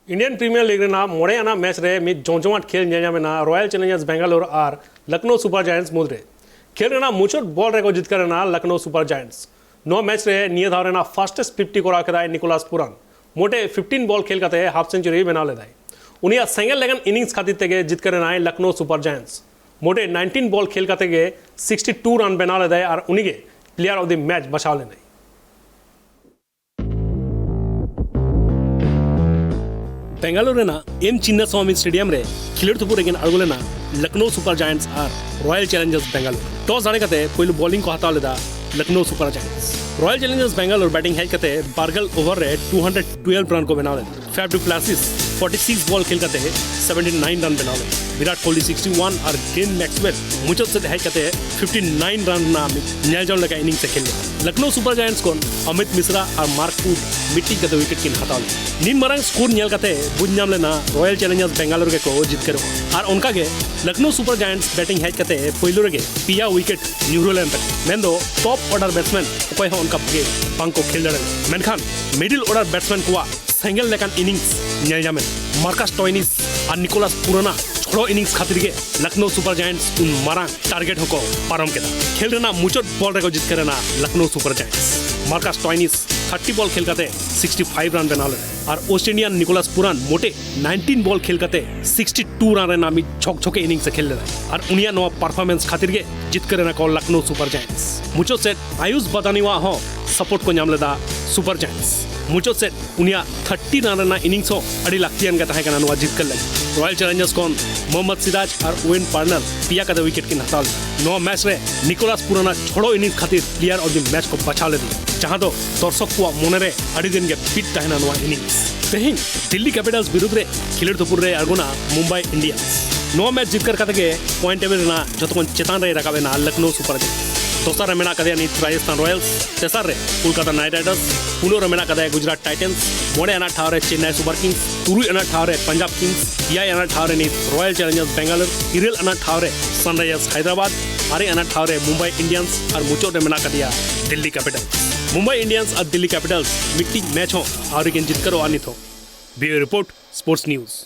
Indian premiere league Raina मोड़े आना match रे मिद जोंजोमाट खेल नेजामेना रॉयल चैलेंजर्स बेंगालोर और लखनऊ सुपर जायंट्स मुद्रे खेल रेना मुचोट बॉल रेको जितकर रेना लखनऊ सुपर जायंट्स नो मैच रे निये धाव रेना फास्टेस्ट 50 कोरा केदाय निकोलास पुरान मोटे 15 बॉल खेल काते हाफ सेंचुरी बना लेदाय उनिया सेंगल लेगन इनिंग्स खातिर तेगे जितकर रेना लखनऊ सुपर जायंट्स मोटे 19 बॉल खेल काते गे 62 रन बना लेदाय और उनिगे प्लेयर ऑफ द मैच बचा लेनाय बेंगालुरु रेना एम चिन्नास्वामी स्टेडियम रे खिलड़ तुपुर एगेन अड़गुलेना लखनऊ सुपर जायंट्स और रॉयल चैलेंजर्स बेंगालुरु टॉस दाड़े कते पहिलो बॉलिंग को हताव लेदा Lucknow Super Giants Royal Challengers Bengaluru batting हेज कते बारगल ओवर रे 212 रन को बनाव लेदा फैफ डू प्लासिस 46 बॉल खेल कते 79 रन बनाव लेदा विराट कोहली 61 और ग्लेन मैक्सवेल मुचत से हेज कते 59 रन ना न्याय जौन लगा इनिंग से खेल लखनऊ सुपर जायंट्स को अमित मिश्रा और मार्क वुड मिट्टी कते विकेट किन हताव लेदा निन मरंग स्कोर नेल कते बुझनाम लेना रॉयल चैलेंजर्स बेंगालुरु के को जीत करो और उनका के लखनऊ सुपर जायंट्स बैटिंग हेज कते पहिलो रे पिया विकेट न्यूरोलैंड तक मेंदो टॉप ऑर्डर बैट्समैन ओकय हो उनका भगे बांग को खेल दड़े मेनखान मिडिल ऑर्डर बैट्समैन को सेंगल लेकान इनिंग्स नेल जामेन मार्कस टॉयनिस और निकोलास पुराना छोड़ो इनिंग्स खातिर के लखनऊ सुपर जायंट्स उन मारांग टारगेट होको पारम केदा खेल रेना मुचोट बॉल रेको जित करना Lucknow Super giants Marcus टॉयनिस 30 ball खेल काते 65 रन बना ले और ऑस्ट्रेलियन निकोलास पुरान मोटे 19 बॉल खेल काते 62 रन रे नामी छोक छोके इनिंग से खेल ले और उनिया नो परफॉर्मेंस खातिर के जित करना को लखनऊ सुपर जायंट्स मुचो सेट आयुष बदानीवा हो सपोर्ट को नाम लेदा सुपर जायंट्स मुचो सेट उनिया 30 रन रेना इनिंग्स हो अड़ी लाक्तियान का तहकना नुआ जीत कर लगे रॉयल चैलेंजर्स को मोहम्मद सिराज और ओवेन पार्नर पिया का विकेट की हताल नो मैच रे निकोलास पुराना छोड़ो इनिंग्स खातिर प्लेयर ऑफ द मैच को बचा ले जहां दो दर्शक को मोनरे अड़ी दिन के पिट तहना नुआ इनिंग्स तेहिं दिल्ली कैपिटल्स विरुद्ध रे खिलड़ तुपुर रे अड़गुना मुंबई इंडियंस नो मैच जीतकर कते पॉइंट टेबल रेना जतो चेतान रे रकाबेना लखनऊ सुपर जायंट्स दोसर मेना कदे राजस्थान रॉयल्स तेसर रे कोलकाता नाइट राइडर्स पुनो मेना कदे गुजरात टाइटन्स मोड़े अना ठाव रे चेन्नई सुपर किंग्स तुरुई अना ठाव रे पंजाब किंग्स इयाय अना ठाव रे रॉयल चैलेंजर्स बेंगालुरु इरेल अना ठाव रे सनराइजर्स हैदराबाद आरे अना ठाव रे मुंबई इंडियंस और मुचो रे मेना कदिया दिल्ली कैपिटल्स मुंबई इंडियंस और दिल्ली कैपिटल्स मिट्टी मैच हो और जीत करो आनित हो ब्यूरो रिपोर्ट स्पोर्ट्स न्यूज़।